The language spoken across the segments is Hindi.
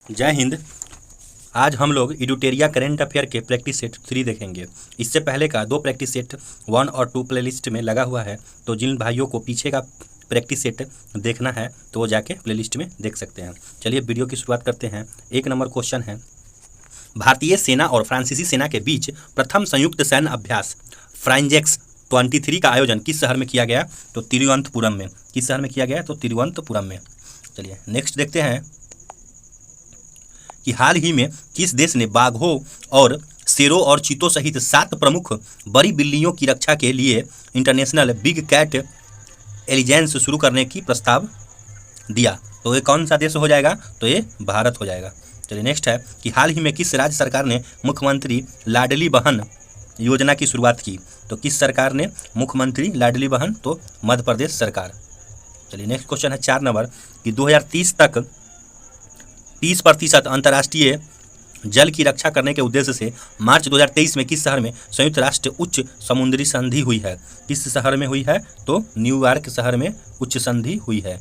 जय हिंद। आज हम लोग एडुटेरिया करेंट अफेयर के प्रैक्टिस सेट 3 देखेंगे। इससे पहले का 2 प्रैक्टिस सेट 1 और 2 प्लेलिस्ट में लगा हुआ है, तो जिन भाइयों को पीछे का प्रैक्टिस सेट देखना है तो वो जाके प्लेलिस्ट में देख सकते हैं। चलिए वीडियो की शुरुआत करते हैं। 1 नंबर क्वेश्चन है, भारतीय सेना और फ्रांसीसी सेना के बीच प्रथम संयुक्त सैन्य अभ्यास फ्रांजेक्स 23 का आयोजन किस शहर में किया गया? तो तिरुवनंतपुरम में। किस शहर में किया गया? तो तिरुवनंतपुरम में। चलिए नेक्स्ट देखते हैं कि हाल ही में किस देश ने बाघों और शेरों और चीतों सहित 7 प्रमुख बड़ी बिल्लियों की रक्षा के लिए इंटरनेशनल बिग कैट एलिजेंस शुरू करने की प्रस्ताव दिया? तो ये कौन सा देश हो जाएगा? तो ये भारत हो जाएगा। चलिए नेक्स्ट है कि हाल ही में किस राज्य सरकार ने मुख्यमंत्री लाडली बहन योजना की शुरुआत की? तो किस सरकार ने मुख्यमंत्री लाडली बहन? तो मध्य प्रदेश सरकार। चलिए नेक्स्ट क्वेश्चन है 4 नंबर कि 2030 तक 30% अंतर्राष्ट्रीय जल की रक्षा करने के उद्देश्य से मार्च 2023 में किस शहर में संयुक्त राष्ट्र उच्च समुद्री संधि हुई है? किस शहर में हुई है? तो न्यूयॉर्क शहर में उच्च संधि हुई है।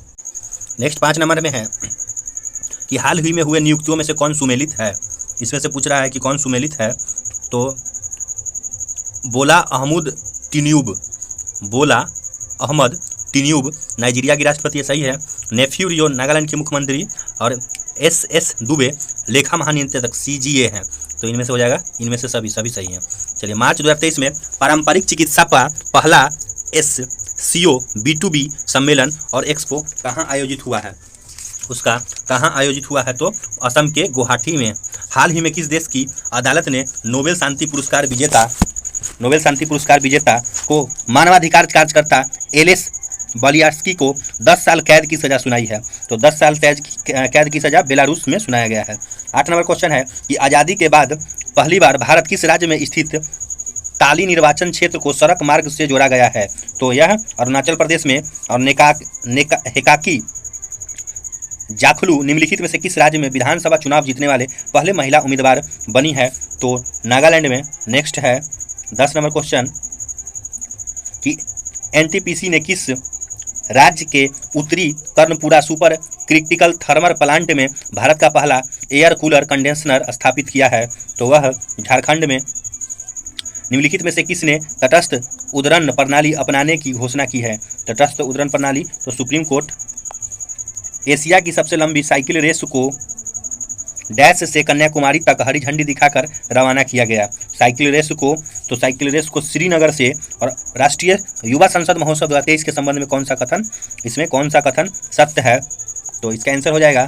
नेक्स्ट 5 नंबर में है कि हाल ही में हुए नियुक्तियों में से कौन सुमेलित है? इसमें से पूछ रहा है कि कौन सुमेलित है। तो बोला अहमद टिन्यूब नाइजीरिया की राष्ट्रपति है, सही है। नेफ्यू रियो नागालैंड के मुख्यमंत्री और एस दुबे लेखा महानियंत्रक CGA हैं। तो इनमें से हो जाएगा, इनमें से सभी सही हैं। चलिए मार्च 2023 में पारंपरिक चिकित्सा का पहला SCO B2B सम्मेलन और एक्सपो कहाँ आयोजित हुआ है? उसका कहाँ आयोजित हुआ है? तो असम के गुवाहाटी में। हाल ही में किस देश की अदालत ने नोबेल शांति पुरस्कार विजेता को मानवाधिकार कार्यकर्ता एलेस बलियास्की को 10 साल कैद की सजा सुनाई है? तो 10 साल कैद की सजा बेलारूस में सुनाया गया है। 8 नंबर क्वेश्चन है कि आज़ादी के बाद पहली बार भारत किस राज्य में स्थित ताली निर्वाचन क्षेत्र को सड़क मार्ग से जोड़ा गया है? तो यह अरुणाचल प्रदेश में। और हेकाकी जाखलू निम्नलिखित में से किस राज्य में विधानसभा चुनाव जीतने वाले पहले महिला उम्मीदवार बनी है? तो नागालैंड में। नेक्स्ट है 10 नंबर क्वेश्चन कि NTPC ने किस राज्य के उत्तरी Karanpura super critical thermal plant में भारत का पहला एयर कूलर कंडेंसर स्थापित किया है? तो वह झारखंड में। निम्नलिखित में से किसने तटस्थ उद्वहन प्रणाली अपनाने की घोषणा की है? तटस्थ उद्वहन प्रणाली, तो सुप्रीम कोर्ट। एशिया की सबसे लंबी साइकिल रेस को डैश से कन्याकुमारी तक हरी झंडी दिखाकर रवाना किया गया। साइकिल रेस को श्रीनगर से। और राष्ट्रीय युवा संसद महोत्सव 2023 के संबंध में कौन सा कथन, इसमें कौन सा कथन सत्य है? तो इसका आंसर हो जाएगा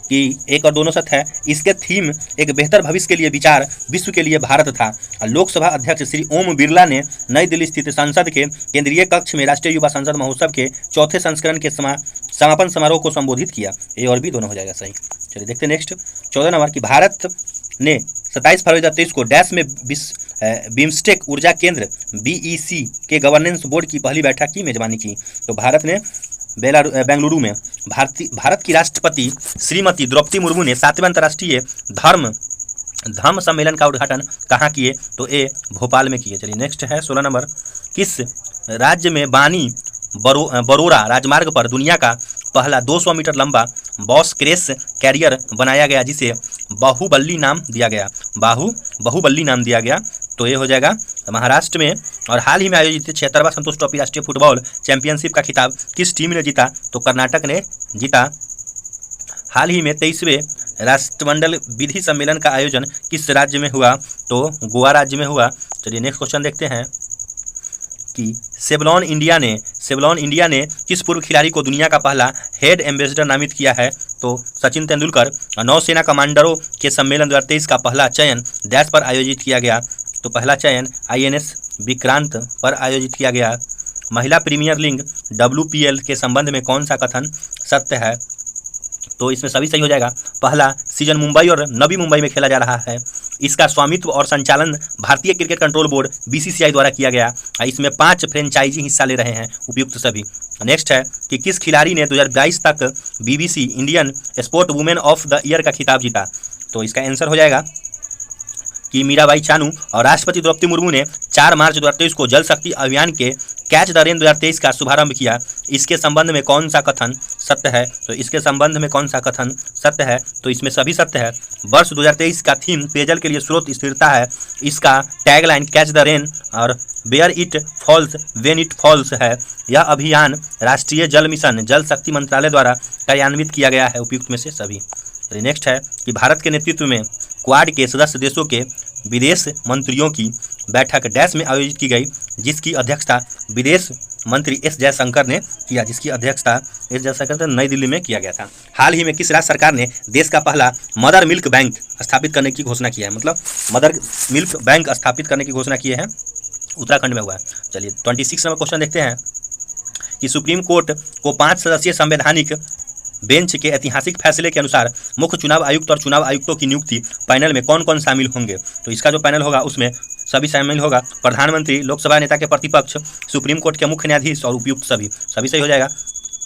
कि एक और दोनों सत्य है। इसके थीम एक बेहतर भविष्य के लिए विचार विश्व के लिए भारत था। लोकसभा अध्यक्ष श्री ओम बिरला ने नई दिल्ली स्थित संसद के केंद्रीय कक्ष में राष्ट्रीय युवा संसद महोत्सव के 4थे संस्करण के समापन समारोह को संबोधित किया। ए और बी दोनों हो जाएगा सही। चलिए देखते हैं नेक्स्ट 14 नंबर कि भारत ने 27 फरवरी 2023 को डैश में बिम्स्टेक ऊर्जा केंद्र BEC के गवर्नेंस बोर्ड की पहली बैठक की मेजबानी की? तो भारत ने बेंगलुरु में। भारत की राष्ट्रपति श्रीमती द्रौपदी मुर्मू ने 7वें अंतर्राष्ट्रीय धम्म सम्मेलन का उद्घाटन कहाँ किए? तो ए भोपाल में किए। चलिए नेक्स्ट है 16 नंबर, किस राज्य में बानी बरोरा राजमार्ग पर दुनिया का पहला 200 मीटर लंबा बॉस क्रेश कैरियर बनाया गया जिसे बाहुबली नाम दिया गया? तो ये हो जाएगा महाराष्ट्र में। और हाल ही में आयोजित 76वां संतोष ट्रॉफी राष्ट्रीय फुटबॉल चैंपियनशिप का खिताब किस टीम ने जीता? तो कर्नाटक ने जीता। हाल ही में 23वें राष्ट्रमंडल विधि सम्मेलन का आयोजन किस राज्य में हुआ? तो गोवा राज्य में हुआ। चलिए नेक्स्ट क्वेश्चन देखते हैं कि सेवलॉन इंडिया ने किस पूर्व खिलाड़ी को दुनिया का पहला हेड एम्बेसडर नामित किया है? तो सचिन तेंदुलकर। नौसेना कमांडरों के सम्मेलन 2023 का पहला चयन डैश पर आयोजित किया गया? तो पहला चयन INS विक्रांत पर आयोजित किया गया। महिला प्रीमियर लीग WPL के संबंध में कौन सा कथन सत्य है? तो इसमें सभी सही हो जाएगा। पहला सीजन मुंबई और नवी मुंबई में खेला जा रहा है। इसका स्वामित्व और संचालन भारतीय क्रिकेट कंट्रोल बोर्ड BCCI द्वारा किया गया। इसमें 5 फ्रेंचाइजी हिस्सा ले रहे हैं, उपयुक्त सभी। नेक्स्ट है कि किस खिलाड़ी ने 2022 तक BBC Indian sport women of the year का खिताब जीता? तो इसका आंसर हो जाएगा कि मीराबाई चानू और राष्ट्रपति द्रौपदी मुर्मू ने 4 मार्च 2023 को जल शक्ति अभियान के कैच द रेन 2023 का शुभारंभ किया। इसके संबंध में कौन सा कथन सत्य है? तो इसके संबंध में कौन सा कथन सत्य है? तो इसमें सभी सत्य है। वर्ष 2023 का थीम पेयजल के लिए स्रोत स्थिरता है। इसका टैगलाइन कैच द रेन और where it falls when it falls है। यह अभियान राष्ट्रीय जल मिशन जल शक्ति मंत्रालय द्वारा कार्यान्वित किया गया है। उपयुक्त में से सभी। नेक्स्ट है कि भारत के नेतृत्व में क्वाड के सदस्य देशों के विदेश मंत्रियों की बैठक डैश में आयोजित की गई, जिसकी अध्यक्षता विदेश मंत्री एस जयशंकर ने किया। नई दिल्ली में किया गया था। हाल ही में किस राज्य सरकार ने देश का पहला मदर मिल्क बैंक स्थापित करने की घोषणा की है? मतलब मदर मिल्क बैंक स्थापित करने की घोषणा की है, उत्तराखंड में हुआ है। चलिए 26 नंबर क्वेश्चन देखते हैं कि सुप्रीम कोर्ट को 5 सदस्यीय संवैधानिक बेंच के ऐतिहासिक फैसले के अनुसार मुख्य चुनाव आयुक्त और चुनाव आयुक्तों की नियुक्ति पैनल में कौन कौन शामिल होंगे? तो इसका जो पैनल होगा उसमें सभी शामिल होगा। प्रधानमंत्री, लोकसभा नेता के प्रतिपक्ष, सुप्रीम कोर्ट के मुख्य न्यायाधीश और उपयुक्त सभी सही हो जाएगा।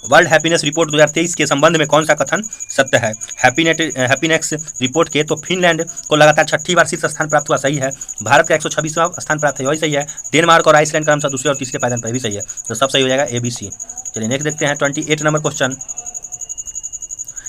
वर्ल्ड हैप्पीनेस रिपोर्ट 2023 के संबंध में कौन सा कथन सत्य है? हैप्पीनेस रिपोर्ट के तो फिनलैंड को लगातार 6ठी बार शीर्ष स्थान प्राप्त हुआ, सही है। भारत का 126वां स्थान प्राप्त है, वही सही है। डेनमार्क और आइसलैंड का क्रमशः दूसरे और तीसरे पायदान पर भी सही है। तो सब सही हो जाएगा, ABC। चलिए नेक्स्ट देखते हैं 28 नंबर क्वेश्चन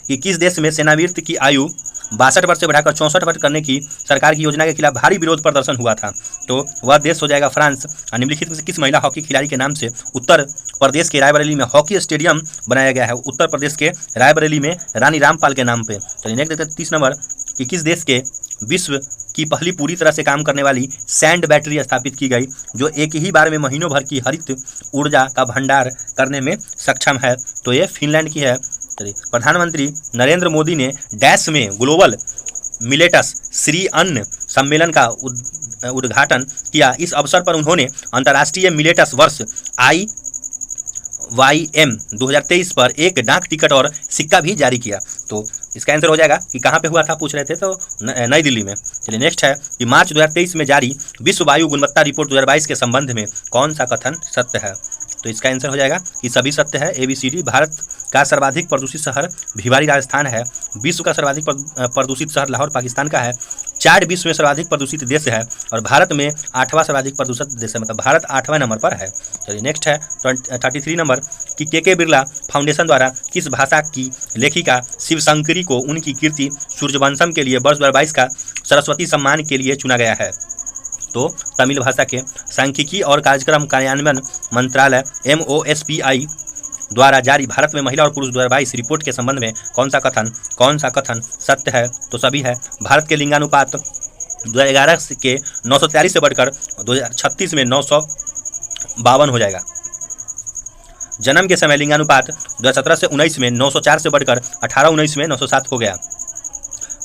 कि किस देश में सेवानिवृत्ति की आयु 62 वर्ष से बढ़ाकर 64 वर्ष करने की सरकार की योजना के खिलाफ भारी विरोध प्रदर्शन हुआ था? तो वह देश हो जाएगा फ्रांस। निम्नलिखित में से किस महिला हॉकी खिलाड़ी के नाम से उत्तर प्रदेश के रायबरेली में हॉकी स्टेडियम बनाया गया है? उत्तर प्रदेश के रायबरेली में रानी रामपाल के नाम पे। चलिए नेक्स्ट देखते हैं 30 नंबर कि किस देश के विश्व की पहली पूरी तरह से काम करने वाली सैंड बैटरी स्थापित की गई, जो एक ही बार में महीनों भर की हरित ऊर्जा का भंडार करने में सक्षम है? तो ये फिनलैंड की है। प्रधानमंत्री नरेंद्र मोदी ने डैश में ग्लोबल मिलेटस श्री अन्न सम्मेलन का उद्घाटन किया। इस अवसर पर उन्होंने अंतर्राष्ट्रीय मिलेटस वर्ष IYM 2023 पर एक डाक टिकट और सिक्का भी जारी किया। तो इसका आंसर हो जाएगा कि कहाँ पे हुआ था, पूछ रहे थे, तो नई दिल्ली में। चलिए नेक्स्ट है कि मार्च 2023 में जारी विश्व वायु गुणवत्ता रिपोर्ट 2022 के संबंध में कौन सा कथन सत्य है? तो इसका आंसर हो जाएगा कि सभी सत्य है, ABCD। भारत का सर्वाधिक प्रदूषित शहर भिवाड़ी राजस्थान है। विश्व का सर्वाधिक प्रदूषित शहर लाहौर पाकिस्तान का है। चाड विश्व में सर्वाधिक प्रदूषित देश है और भारत में 8वां सर्वाधिक प्रदूषित देश है, मतलब भारत 8वें नंबर पर है। चलिए नेक्स्ट है 33 नंबर कि के बिरला फाउंडेशन द्वारा किस भाषा की लेखिका शिवशंकरी को उनकी कीर्ति सूर्यवंशम के लिए वर्ष 2022 का सरस्वती सम्मान के लिए चुना गया है? तो तमिल भाषा के सांख्यिकी और कार्यक्रम कार्यान्वयन मंत्रालय MOSPI द्वारा जारी भारत में महिला और पुरुष 2022 रिपोर्ट के संबंध में कौन सा कथन सत्य है? तो सभी है। भारत के लिंगानुपात 2011 के 943 से बढ़कर 2036 में 952 हो जाएगा। जन्म के समय लिंगानुपात 2017 से 19 में 904 से बढ़कर 18-19 में 907 हो गया।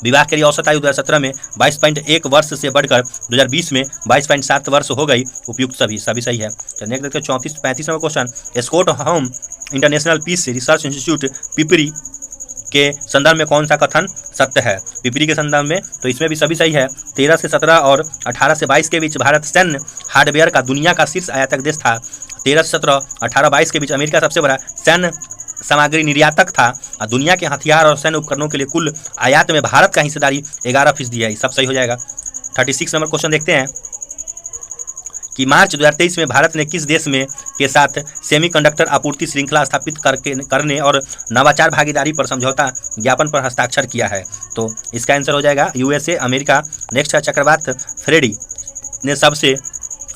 विवाह के लिए औसत आयु 2017 में 22.1 वर्ष से बढ़कर 2020 में 22.7 वर्ष हो गई। उपयुक्त सभी सही है। तो नेक्स्ट देखते हैं 35 number question Stockholm international peace research institute पिपरी के संदर्भ में कौन सा कथन सत्य है? पिपरी के संदर्भ में, तो इसमें भी सभी सही है। 13 से 17 और 18 से 22 के बीच भारत सैन्य हार्डवेयर का दुनिया का शीर्ष आयातक देश था। 13 से 17, 18-22 के बीच अमेरिका सबसे बड़ा सैन्य सामग्री निर्यातक था और दुनिया के हथियार और सैन्य उपकरणों के लिए कुल आयात में भारत का हिस्सेदारी 11% है। सब सही हो जाएगा। 36 नंबर क्वेश्चन देखते हैं कि मार्च 2023 में भारत ने किस देश में के साथ सेमीकंडक्टर आपूर्ति श्रृंखला स्थापित करने और नवाचार भागीदारी पर समझौता ज्ञापन पर हस्ताक्षर किया है? तो इसका आंसर हो जाएगा USA, अमेरिका। नेक्स्ट है चक्रवात फ्रेडी ने सबसे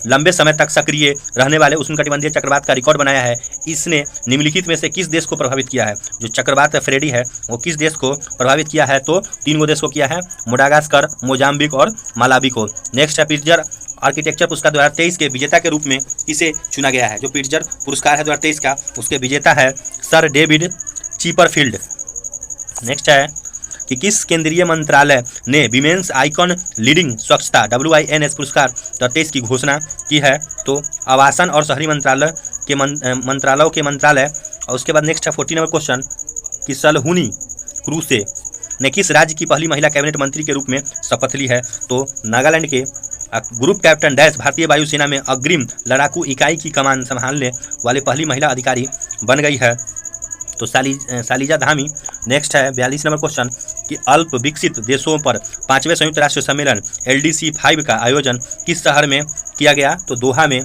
लंबे समय तक सक्रिय रहने वाले उष्णकटिबंधीय चक्रवात का रिकॉर्ड बनाया है। इसने निम्नलिखित में से किस देश को प्रभावित किया है? जो चक्रवात फ्रेडी है वो किस देश को प्रभावित किया है? तो 3 देश को किया है, मोडागास्कर, मोजाम्बिक और मालावी को। नेक्स्ट है प्रिट्जर आर्किटेक्चर पुरस्कार 2023 के विजेता के रूप में किसे चुना गया है? जो प्रिट्जर पुरस्कार है 2023 का, उसके विजेता है सर डेविड चिपरफील्ड। नेक्स्ट है कि किस केंद्रीय मंत्रालय ने विमेंस आइकॉन लीडिंग स्वच्छता WINS पुरस्कार 2023 की घोषणा की है? तो आवासन और शहरी मंत्रालय के मंत्रालय। और उसके बाद नेक्स्ट है 40 नंबर क्वेश्चन कि सलहुनी क्रूसे ने किस राज्य की पहली महिला कैबिनेट मंत्री के रूप में शपथ ली है? तो नागालैंड के ग्रुप कैप्टन डैश भारतीय वायुसेना में अग्रिम लड़ाकू इकाई की कमान संभालने वाले पहली महिला अधिकारी बन गई है। तो सालिजा धामी। नेक्स्ट है 42 नंबर क्वेश्चन कि अल्प विकसित देशों पर 5वें संयुक्त राष्ट्र सम्मेलन LDC 5 का आयोजन किस शहर में किया गया? तो दोहा में।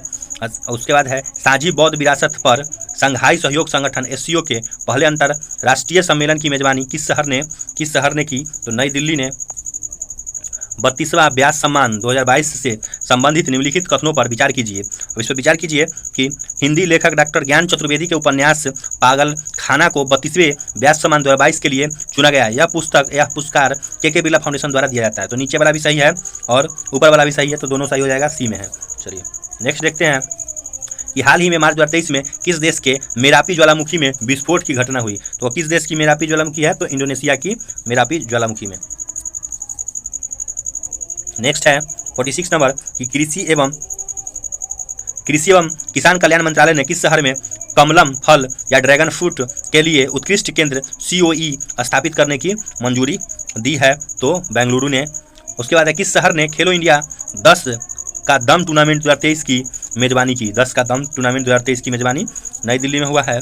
उसके बाद है साझी बौद्ध विरासत पर संघाई सहयोग संगठन SCO के पहले अंतर्राष्ट्रीय सम्मेलन की मेजबानी किस शहर ने की? तो नई दिल्ली ने। 32वां व्यास सम्मान 2022 से संबंधित निम्नलिखित कथनों पर विचार कीजिए। अब इस पर विचार कीजिए कि हिंदी लेखक डॉक्टर ज्ञान चतुर्वेदी के उपन्यास पागल खाना को 32वें व्यास सम्मान 2022 के लिए चुना गया। यह पुरस्कार के बिरला फाउंडेशन द्वारा दिया जाता है। तो नीचे वाला भी सही है और ऊपर वाला भी सही है, तो दोनों सही हो जाएगा, सी में है। चलिए नेक्स्ट देखते हैं कि हाल ही में मार्च 2023 में किस देश के मेरापी ज्वालामुखी में विस्फोट की घटना हुई? तो किस देश की मेरापी ज्वालामुखी है? तो इंडोनेशिया की मेरापी ज्वालामुखी में। नेक्स्ट है 46 नंबर कि कृषि एवं किसान कल्याण मंत्रालय ने किस शहर में कमलम फल या ड्रैगन फ्रूट के लिए उत्कृष्ट केंद्र COE स्थापित करने की मंजूरी दी है? तो बेंगलुरु ने। उसके बाद है किस शहर ने खेलो इंडिया 10 का दम टूर्नामेंट 2023 की मेजबानी की? 10 का दम टूर्नामेंट 2023 की मेजबानी नई दिल्ली में हुआ है।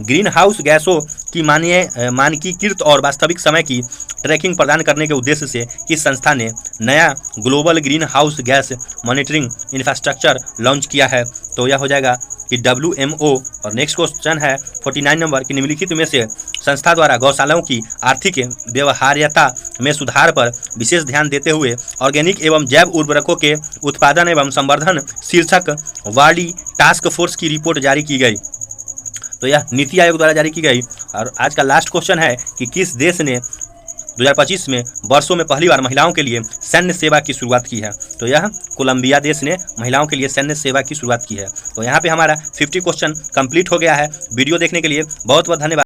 ग्रीन हाउस गैसों की मानकीकृत और वास्तविक समय की ट्रैकिंग प्रदान करने के उद्देश्य से किस संस्था ने नया global green house gas monitoring infrastructure launch किया है? तो यह हो जाएगा कि WMO। और नेक्स्ट क्वेश्चन है 49 नंबर कि निम्नलिखित में से संस्था द्वारा गौशालाओं की आर्थिक व्यवहार्यता में सुधार पर विशेष ध्यान देते हुए ऑर्गेनिक एवं जैव उर्वरकों के उत्पादन एवं संवर्धन शीर्षक वाली टास्क फोर्स की रिपोर्ट जारी की गई? तो यह नीति आयोग द्वारा जारी की गई। और आज का लास्ट क्वेश्चन है कि किस देश ने 2025 में वर्षों में पहली बार महिलाओं के लिए सैन्य सेवा की शुरुआत की है? तो यह कोलंबिया देश ने महिलाओं के लिए सैन्य सेवा की शुरुआत की है। तो यहाँ पे हमारा 50 क्वेश्चन कंप्लीट हो गया है। वीडियो देखने के लिए बहुत बहुत धन्यवाद।